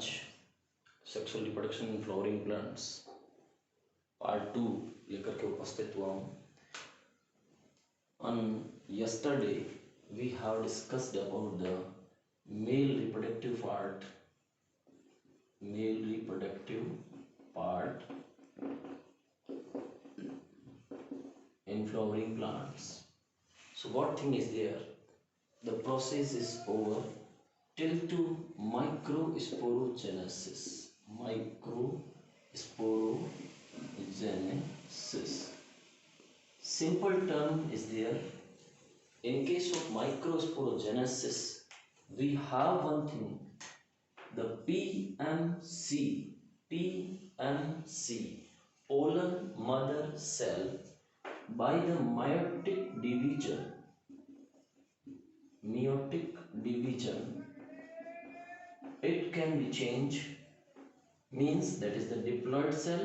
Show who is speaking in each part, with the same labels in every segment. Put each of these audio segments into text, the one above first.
Speaker 1: आज sexual reproduction in flowering plants part 2 लेकर के उपस्थित हुआ हूँ। On yesterday we have discussed about the male reproductive part in flowering plants. So what thing is there? The process is over till to microsporogenesis. Simple term is there. In case of microsporogenesis, we have one thing, the PMC, pollen mother cell. By the meiotic division, it can be changed, means that is the diploid cell,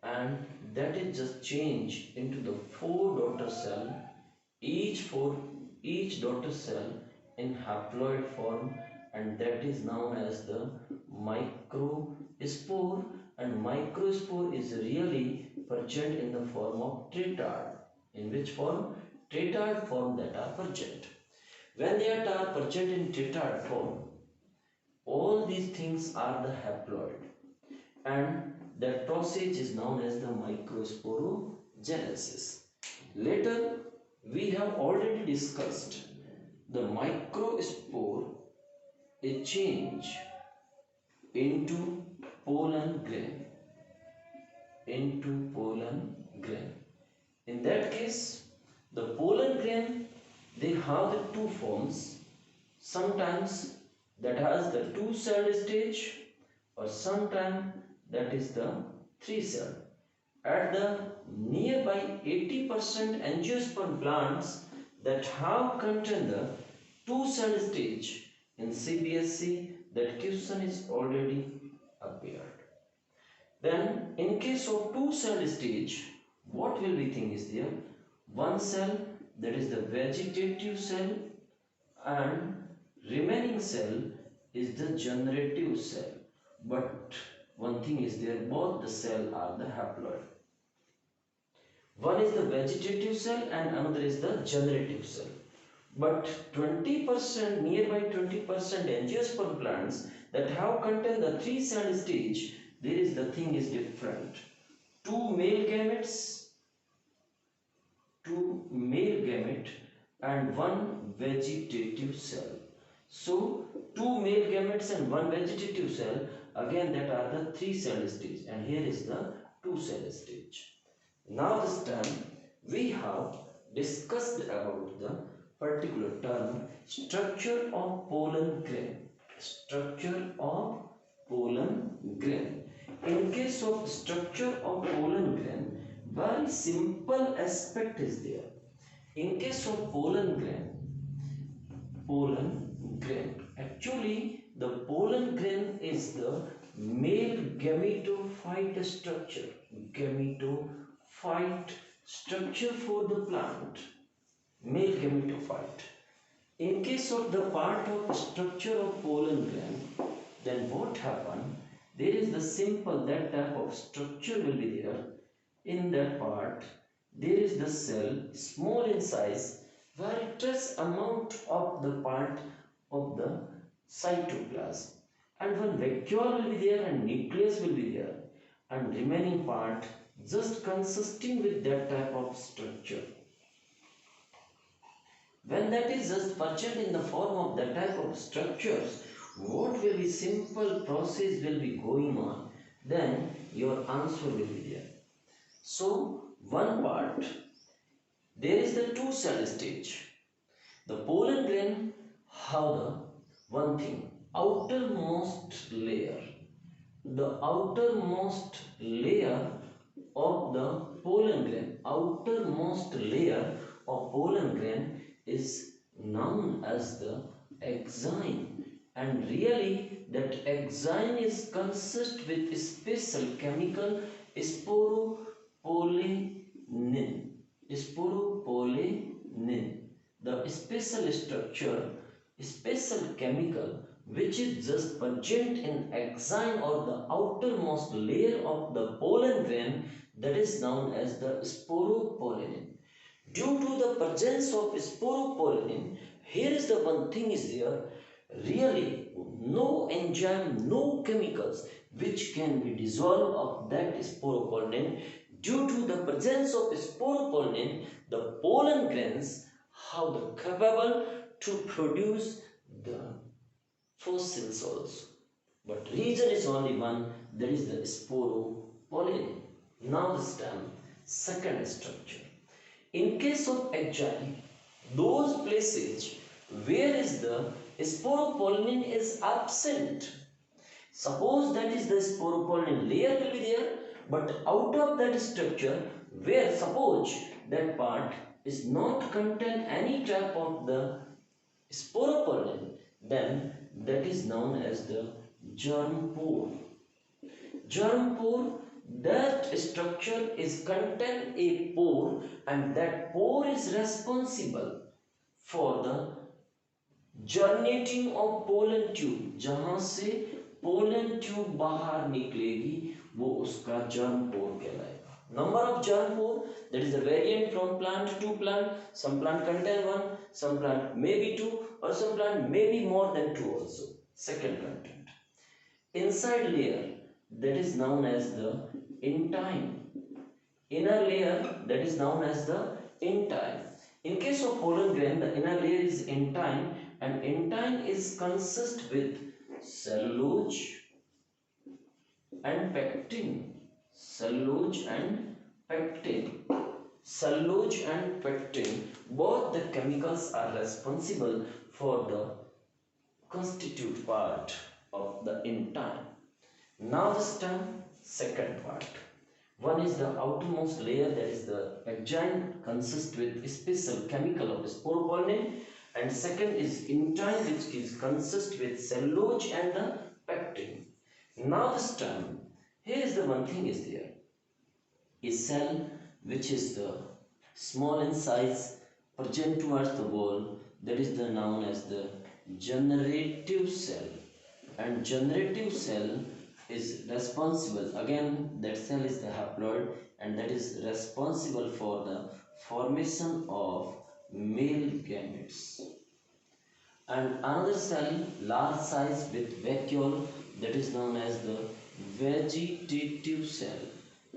Speaker 1: and that is just changed into the 4 daughter cell, each daughter cell in haploid form, and that is known as the microspore. And microspore is really present in the form of tritard. In which form? Tritard form that are present. When they are present in tritard form, all these things are the haploid, and that process is known as the microsporogenesis. Later we have already discussed the microspore is changed into pollen grain. In that case, the pollen grain, they have the 2 forms. Sometimes that has the 2-celled stage, or sometimes that is the 3-celled. At the nearby 80% angiosperm plants that have contained the 2-celled stage, in CBSE that question is already appeared. Then in case of 2-celled stage, what will we think is there? One cell, that is the vegetative cell, and remaining cell is the generative cell. But one thing is there, both the cell are the haploid. One is the vegetative cell and another is the generative cell. But 20%, nearby 20% angiosperm plants that have contained the 3-celled stage, there is the thing is different. 2 male gametes and 1 vegetative cell. So 2 male gametes and 1 vegetative cell, again that are the 3-celled stage, and here is the 2-celled stage. Now this time we have discussed about the particular term structure of pollen grain. In case of structure of pollen grain, very simple aspect is there. In case of pollen grain, actually the pollen grain is the male gametophyte structure for the plant, male gametophyte. In case of the part of structure of pollen grain, then what happen? There is the simple, that type of structure will be there. In that part, there is the cell, small in size, very trace amount of the part of the cytoplasm, and one vacuole will be there and nucleus will be there, and remaining part just consisting with that type of structure. When that is just present in the form of that type of structures, what will be simple process will be going on, then your answer will be there. So one part, there is the 2-celled stage. The pollen grain have the one thing, outermost layer. The outermost layer of the pollen grain, is known as the axine, and really that axine is consist with special chemical sporopollenin. The special structure, special chemical which is just present in axine or the outermost layer of the pollen grain, that is known as the sporopollenin. Due to the presence of sporopollenin, here is the one thing is there, really no enzyme, no chemicals which can be dissolved of that sporopollenin. Due to the presence of sporopollenin, the pollen grains how the capable to produce the fossils also. But reason is only one, that is the sporopollenin. Now the stem, second structure. In case of axine, those places where is the sporopollenin is absent. Suppose that is the sporopollenin layer will be there, but out of that structure where suppose that part is not contain any type of the sporopollen, then that is known as the germ pore. Germ pore, that structure is contain a pore, and that pore is responsible for the germinating of pollen tube, जहां से pollen tube बाहर निकलेगी वो उसका germ पोर कहलाएगा. Number of germ pore, that is a variant from plant to plant. Some plant contain one, some plant may be two, or some plant may be more than two also. Second content, inside layer, that is known as the intine. Inner layer, that is known as the intine. In case of pollen grain, the inner layer is intine, and intine is consist with cellulose and pectin. Cellulose and pectin. Cellulose and pectin, both the chemicals are responsible for the constitute part of the intine. Now the stem, second part. One is the outermost layer, that is the axine, consists with special chemical of sporopollenin, and second is intine, which is consist with cellulose and the pectin. Now the stem, here is the one thing is there, a cell which is the small in size, present towards the wall, that is the known as the generative cell. And generative cell is responsible, again that cell is the haploid, and that is responsible for the formation of male gametes. And another cell, large size with vacuole, that is known as the vegetative cell.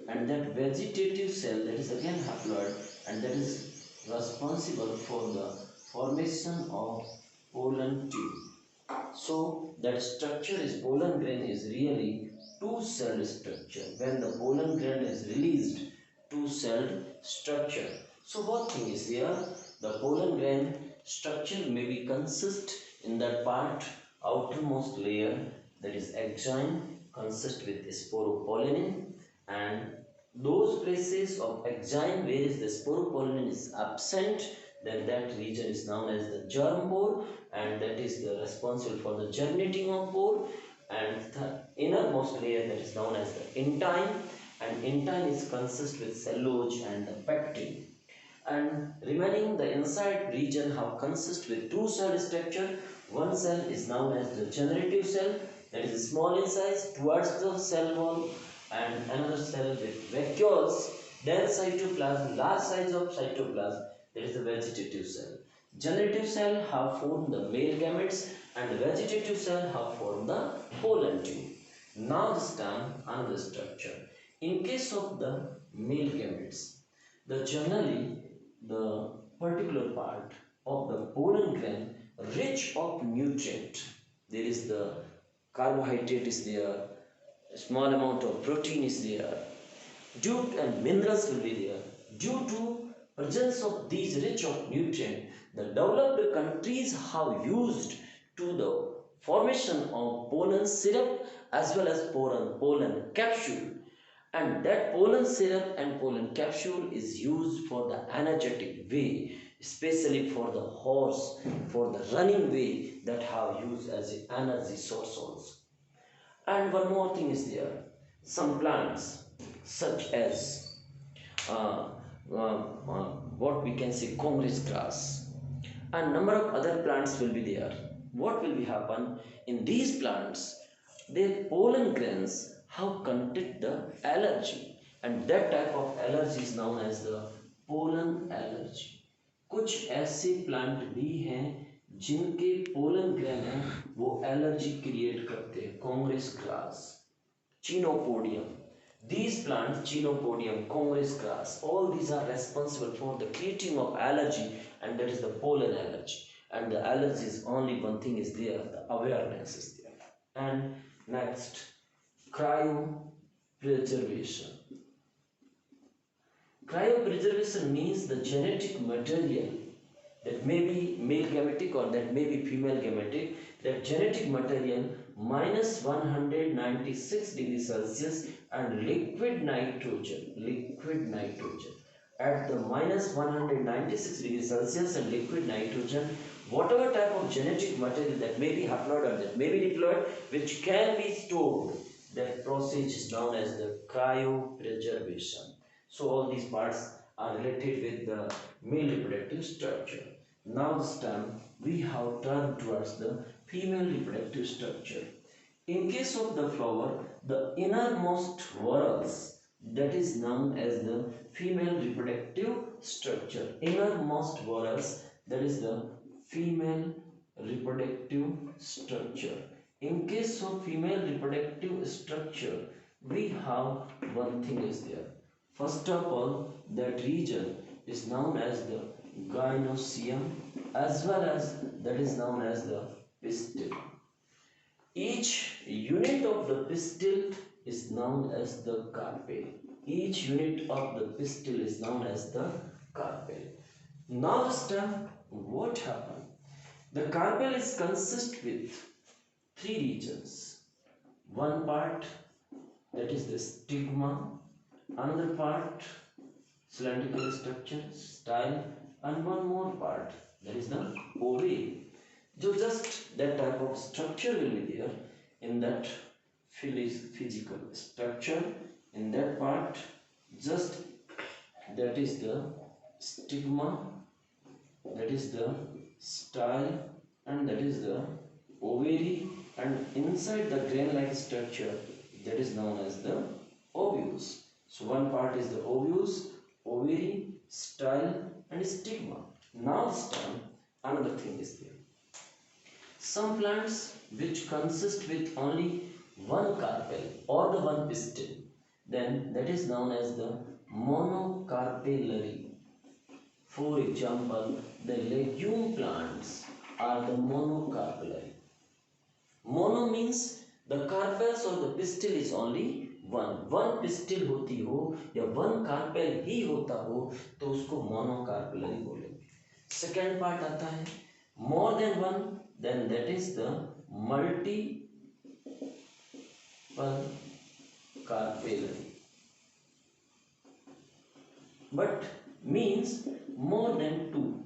Speaker 1: And that vegetative cell, that is again haploid, and that is responsible for the formation of pollen tube. So that structure is pollen grain is really two-celled structure. When the pollen grain is released, two-celled structure. So what thing is there? The pollen grain structure may be consist in that part, outermost layer, that is axine, consist with sporopollenin, and those places of axine where is the sporopollenin is absent, then that region is known as the germ pore, and that is the responsible for the germinating of pore. And the innermost layer, that is known as the intine, and intine is consist with cellulose and the pectin. And remaining the inside region have consist with two cell structure. One cell is known as the generative cell, that is small in size towards the cell wall, and another cell with vacuoles, then cytoplasm, large size of cytoplasm, that is the vegetative cell. Generative cell have formed the male gametes, and the vegetative cell have formed the pollen tube. Now this time another structure. In case of the male gametes, the generally the particular part of the pollen grain rich of nutrient. There is the carbohydrate is there, a small amount of protein is there, and minerals will be there. Due to presence of these rich of nutrient, the developed countries have used to the formation of pollen syrup as well as pollen capsule. And that pollen syrup and pollen capsule is used for the energetic way, especially for the horse, for the running way, that have used as an energy source also. And one more thing is there, some plants such as what we can say Congress grass, and number of other plants will be there. what will be happen in these plants? Their pollen grains have contain the allergy, and that type of allergy is known as the pollen allergy. कुछ ऐसे plant भी हैं जिनके pollen grain है वो allergy create करते हैं. Congress grass, chenopodium. These plants, chenopodium, congress grass, all these are responsible for the creating of allergy, and that is the pollen allergy. And the allergy is only one thing is there, the awareness is there. And next, cryopreservation. Cryopreservation means the genetic material that may be male gametic or that may be female gametic, that genetic material minus 196 degrees Celsius and liquid nitrogen at the minus 196 degrees Celsius and liquid nitrogen, whatever type of genetic material that may be haploid or that may be diploid which can be stored, that process is known as the cryopreservation. So all these parts are related with the male reproductive structure. Now this time we have turned towards the female reproductive structure. In case of the flower, the innermost whorls, that is known as the female reproductive structure. Innermost whorls, that is the female reproductive structure. In case of female reproductive structure, we have one thing is there. First of all, that region is known as the gynoecium, as well as that is known as the pistil. Each unit of the pistil is known as the carpel. Each unit of the pistil is known as the carpel. Now this time, what happened? The carpel is consist with three regions. One part, that is the stigma, another part cylindrical structure, style, and one more part, that is the ovary. So just that type of structure will be there in that physical structure. In that part, just that is the stigma, that is the style, and that is the ovary, and inside the grain-like structure, that is known as the ovules. So one part is the ovules, ovary, style, and stigma. Now this time another thing is there. Some plants which consist with only one carpel or the one pistil, then that is known as the monocarpellary. For example, the legume plants are the monocarpellary. Mono means the carpels or the pistil is only one pistil होती हो या one carpel ही होता हो तो उसको monocarpellary बोलेंगे. Second part आता है more than one, then that is the multiple carpellary. But means more than two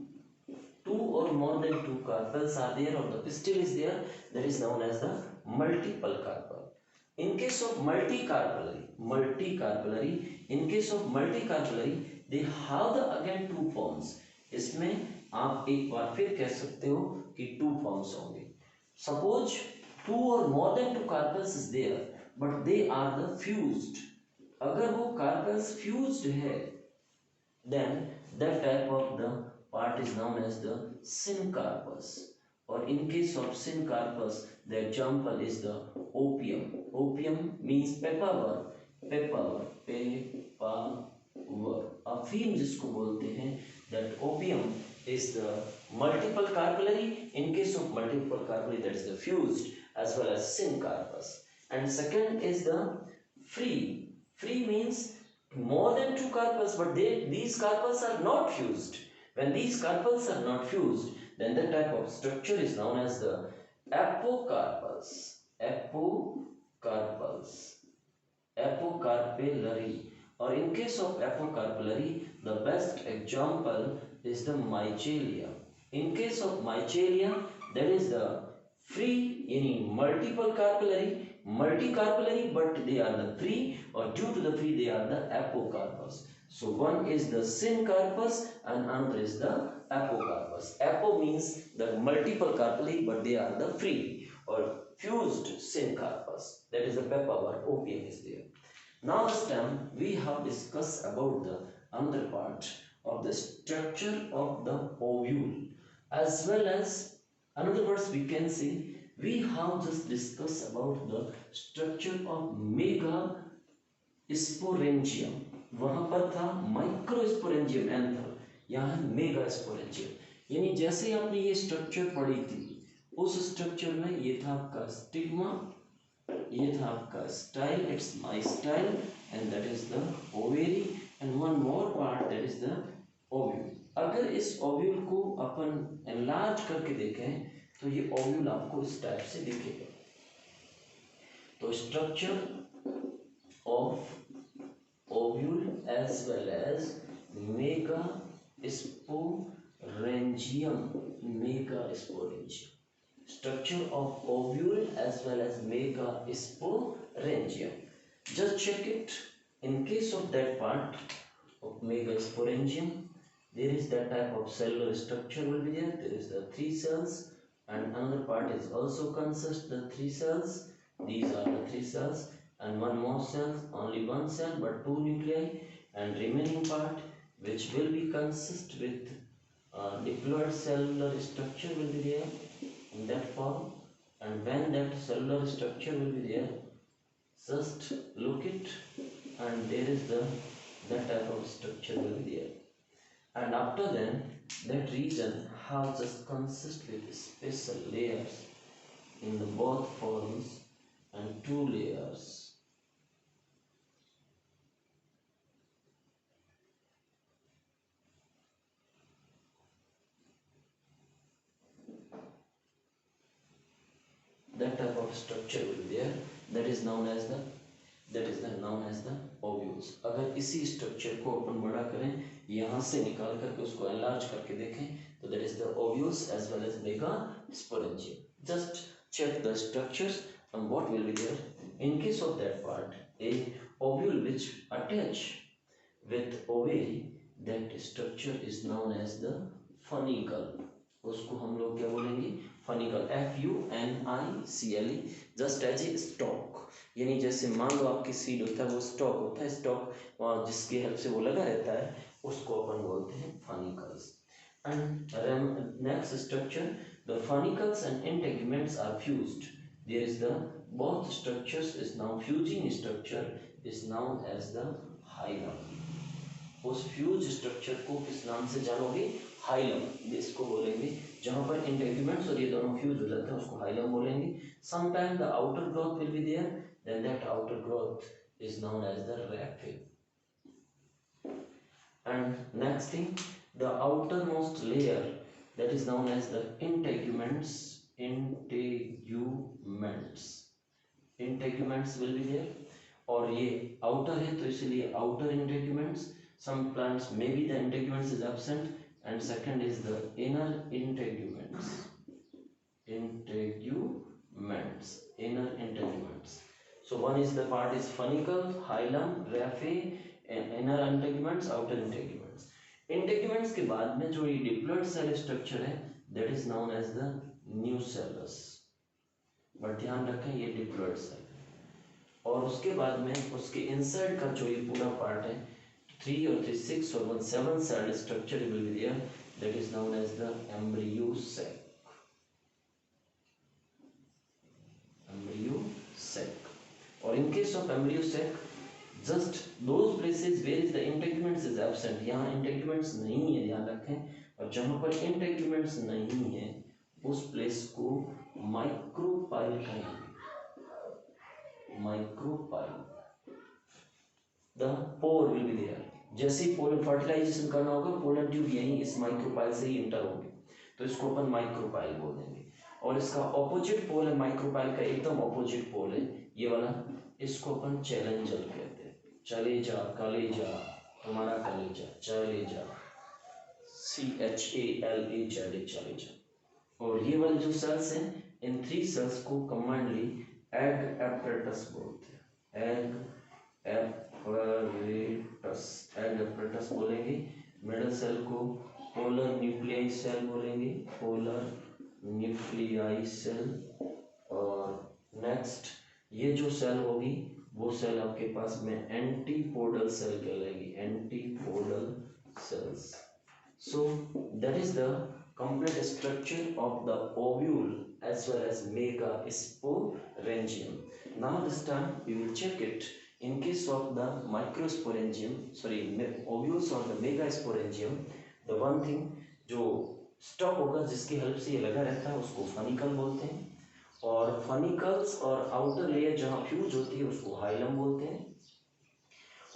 Speaker 1: or more than two carpels are there or the pistil is there, that is known as the multiple carpel. In case of multicarpellary, they have the again two forms. इसमें आप एक बार फिर कह सकते हो कि two forms होंगे. Suppose two or more than two carpels is there, but they are the fused. अगर वो carpels fused है, then that type of the part is known as the syncarpus. Or in case of syncarpus, the example is the opium. Opium means pepperworm. अफीम जिसको बोलते हैं, that opium is the multiple carpellary. In case of multiple carpellary, that is the fused as well as syncarpus. And second is the free. Free means more than two carpels, but these carpels are not fused. When these carpels are not fused, then that type of structure is known as the apocarpels. Apocarpellary. Or in case of apocarpellary, the best example is the mycelia. In case of mycelia, that is the free, any multiple carpellary, multicarpellary, but they are the free, or due to the free they are the apocarpus. So one is the syncarpus and another is the apocarpus. Apo means the multiple carpally, but they are the free or fused syncarpus. That is the papaver. OPM is there. Now this time we have discussed about the another part of the structure of the ovule, as well as another words we can say we have just discussed about the structure of mega sporangium. वहां पर था microsporangium anther, यहाँ है mega sporangium. यानी जैसे आपने ये structure पढ़ी थी उस स्ट्रक्चर में ये था आपका स्टिग्मा, ये था आपका style, it's my style, and that is the ovary, and one more part that is the ovule. अगर इस ओव्यूल को अपन एनलार्ज करके देखें तो ये ओव्यूल आपको इस टाइप से दिखेगा. तो structure of ovule as well as megasporangium. Structure of ovule as well as megasporangium. Just check it. In case of that part of megasporangium, there is that type of cellular structure will be there. There is the 3 cells, and another part is also consists the 3 cells. These are the 3 cells. And one more cell, only one cell but 2 nuclei, and remaining part which will be consist with diploid cellular structure will be there in that form. And when that cellular structure will be there, just look it, and there is that type of structure will be there. And after then that region has just consist with special layers in the both forms and 2 layers. That type of structure will be there. That is known as the ovules. अगर इसी structure को अपन बड़ा करें, यहाँ से निकाल करके उसको enlarge करके देखें, तो that is the ovules as well as megasporangium. Just check the structures and what will be there. In case of that part, a ovule which attach with ovary, that structure is known as the funicle. उसको हम लोग क्या बोलेंगे? Funicle. FUNICLE. Just as a stalk. यानी जैसे मान लो आपकी seed होता है, वो स्टॉक होता है, स्टॉक जिसकी हेल्प से वो लगा रहता है उसको अपन बोलते हैं funicles. And next structure, the funicles and integuments are fused. There is the both structures is now fusing structure is known as the hilum. उस फ्यूज स्ट्रक्चर को किस नाम से जानोगे? हाइलम. इसको बोलेंगे. जहां पर इंटेग्यूमेंट्स और ये दोनों फ्यूज हो जाते हैं उसको हाइलम बोलेंगे. Sometime the outer growth will be there, then that outer growth is known as the raphe. And next thing, the outermost layer that is known as the integuments. Integuments will be there. और ये outer है तो इसलिए outer integuments. Some plants maybe the integuments is absent, and second is the inner integuments. Inner integuments. So one is the part is funicle, hilum, raphe, and inner integuments, outer integuments. Integuments के बाद में जो ये diploid cell structure है, that is known as the nucellus. But ध्यान रखें ये diploid cell. और उसके बाद में उसके inside का जो ये पूरा part है, 3 or 3 6 or 1 7 cell structure will be there, that is known as the embryo sac. Or in case of embryo sac, just those places where is the integuments is absent, यहाँ integuments नहीं है, ध्यान रखें. और जहाँ पर integuments नहीं है उस place को micropyle कहेंगे. The pore will be there. जैसे ही पोलन फर्टिलाइजेशन करना होगा, पोलन ट्यूब यहीं इस माइक्रोपाइल से ही इंटर होंगे, तो इसको अपन माइक्रोपाइल बोल देंगे. और इसका ऑपोजिट पोल है, माइक्रोपाइल का एकदम ऑपोजिट पोल है ये वाला, इसको अपन चैलेंजर कहते हैं. चले जा कलेजा, हमारा कलेजा, चले जा, CHALE, चले जा. और ये वाले जो सेल्स हैं, इन 3 सेल्स को कमांडली एग एपरेटस बोलते हैं. एग एपरेटस बोलेंगे. मिडल सेल को पोलर न्यूक्लियाई सेल बोलेंगे, पोलर न्यूक्लियाई सेल। और नेक्स्ट ये जो सेल होगी वो सेल आपके पास में एंटीपोडल सेल कहलाएगी, antipodal cells. So that is the complete structure of the ovule as well as megasporangium. Now this time we will check it in case of the microsporangium, sorry, ovules or the megasporangium. The one thing जो stock होगा जिसकी help से ये लगा रहता है उसको funicle बोलते हैं, और फनिकल्स और आउटर लेयर जहाँ फ्यूज होती है उसको हाइलम बोलते हैं,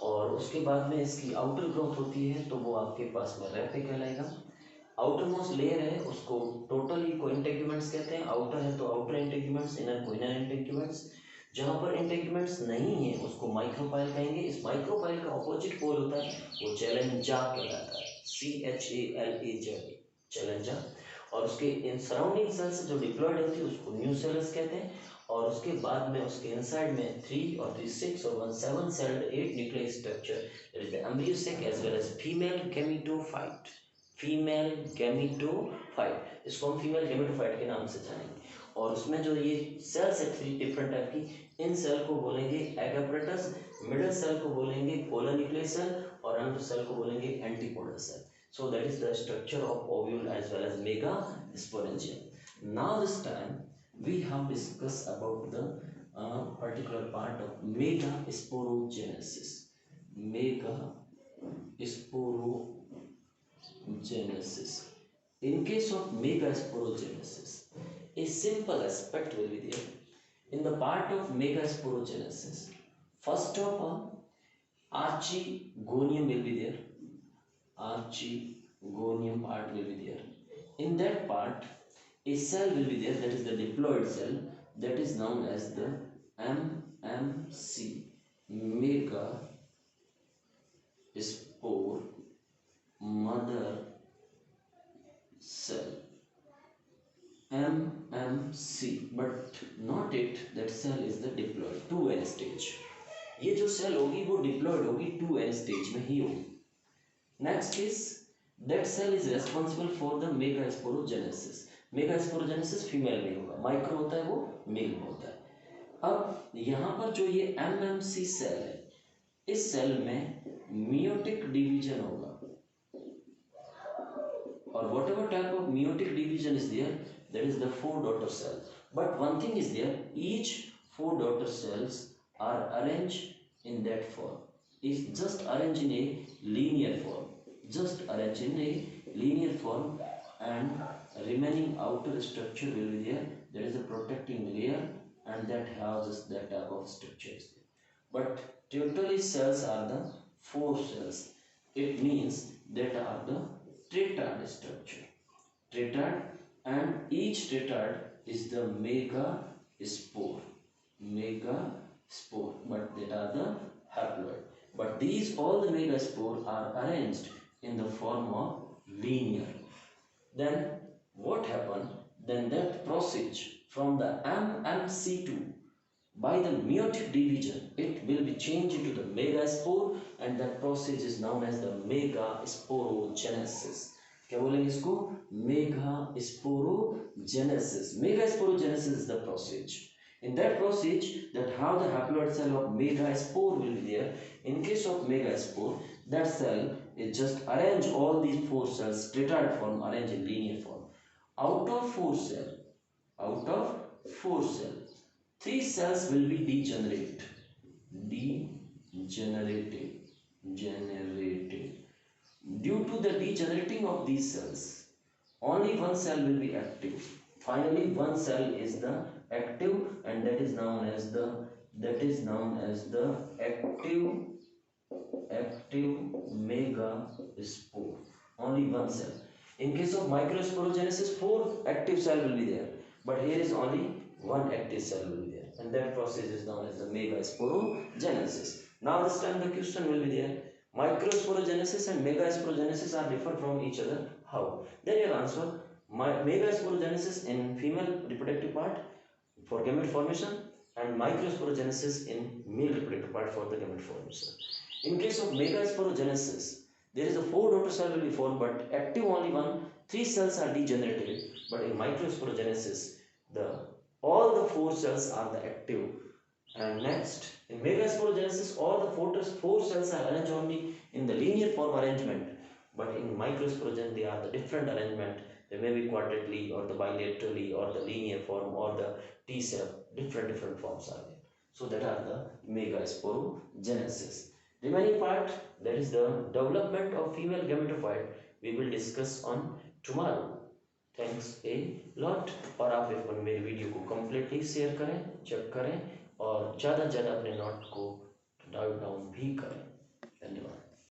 Speaker 1: और उसके बाद में इसकी आउटर ग्रोथ होती है तो वो आपके पास में रेपे कहलाएगा। आउटर मोस्ट लेयर है उसको टोटली को इंटेग्यूमेंट्स कहते हैं, आउटर है तो आउटर इंटेग्यूमेंट्स, इनर को इनर इंटेग्यूमेंट्स। जहाँ पर इंटेग्यूमेंट्स नहीं है उसको माइक्रोपाइल कहेंगे। इस माइक्रोपाइल का ऑपोजिट पोल होता है वो चैलेंजा कहलाता है, CHALAJ, चैलेंजा। और उसके इन सराउंडिंग सेल्स जो डिप्लॉयड होती है उसको न्यूसेलस कहते हैं, और उसके बाद में उसके इनसाइड में 3 और 3 6 और 1 7 celled 8 nuclear structure, there is the embryonic as well as female gametophyte, female gametophyte, इसको हम फीमेल गैमेटोफाइट के नाम से जानेंगे। और उसमें जो ये सेल्स है 3 डिफरेंट टाइप की, इन सेल को बोलेंगे एगापरेटस, मिडल सेल को बोलेंगे पोलर न्यूक्लियर सेल, और अंडर सेल को बोलेंगे antipodal cell. So that is the structure of ovule as well as megasporangium. Now this time we have discussed about the particular part of megasporogenesis. Megasporogenesis. In case of megasporogenesis, a simple aspect will be there. In the part of megasporogenesis, first of all, archegonium will be there. Archegonium part will be there. In that part, a cell will be there, that is the diploid cell, that is known as the MMC, megaspore mother cell, MMC, but not it, that cell is the diploid 2n stage. ये जो cell होगी वो diploid होगी 2n stage में ही होगी। Next is that cell is responsible for the megasporogenesis. Megasporogenesis female में होगा, micro होता है वो मेल में होता है। अब यहाँ पर जो ये MMC सेल है, इस सेल में मियोटिक डिवीजन होगा, और whatever type of meiotic division is there, that is the 4 daughter cells. But one thing is there, each 4 daughter cells are arranged in that form, is just arranged in a linear form, just arranged in a linear form, and remaining outer structure will be there, that is a protecting layer, and that houses that type of structures. But totally cells are the 4 cells. It means that are the tetrad structure, tetrad, and each tetrad is the megaspore, but that are the haploid. But these all the megaspore are arranged in the form of linear. Then what happened? Then that process from the MMC2 by the meiotic division, it will be changed into the megaspore, and that process is known as the megasporogenesis. क्या बोलेंगे इसको? Megasporogenesis. Megasporogenesis is the process. In that process, that how the haploid cell of megaspore will be there. In case of megaspore, that cell is just arrange all these 4 cells, tetrad form, arrange in linear form. Out of 4 cells, 3 cells will be degenerated. Due to the degenerating of these cells, only one cell will be active. Finally, one cell is the active, and that is known as the active megaspore. Only one cell. In case of microsporogenesis, 4 active cell will be there, but here is only one active cell will be there, and that process is known as the megasporogenesis. Now this time the question will be there, microsporogenesis and megasporogenesis are different from each other. How? Then you will answer, megasporogenesis in female reproductive part for gamete formation, and microsporogenesis in male reproductive part for the gamete formation. In case of megasporogenesis, There is a 4 daughter cell will be formed, but active only one. 3 cells are degenerative, but in microsporogenesis, the all the 4 cells are the active. And next, in megasporogenesis, all the four cells are arranged only in the linear form arrangement, but in microsporogen they are the different arrangement. They may be quadrately or the bilaterally or the linear form or the T cell. Different forms are there. So that are the megasporogenesis. Remaining part, that is the development of female gametophyte, we will discuss on tomorrow. Thanks a lot. और आप एक बार मेरे video को completely share करें, check करें और ज़्यादा से ज़्यादा अपने नोट को डाउन भी करें। धन्यवाद।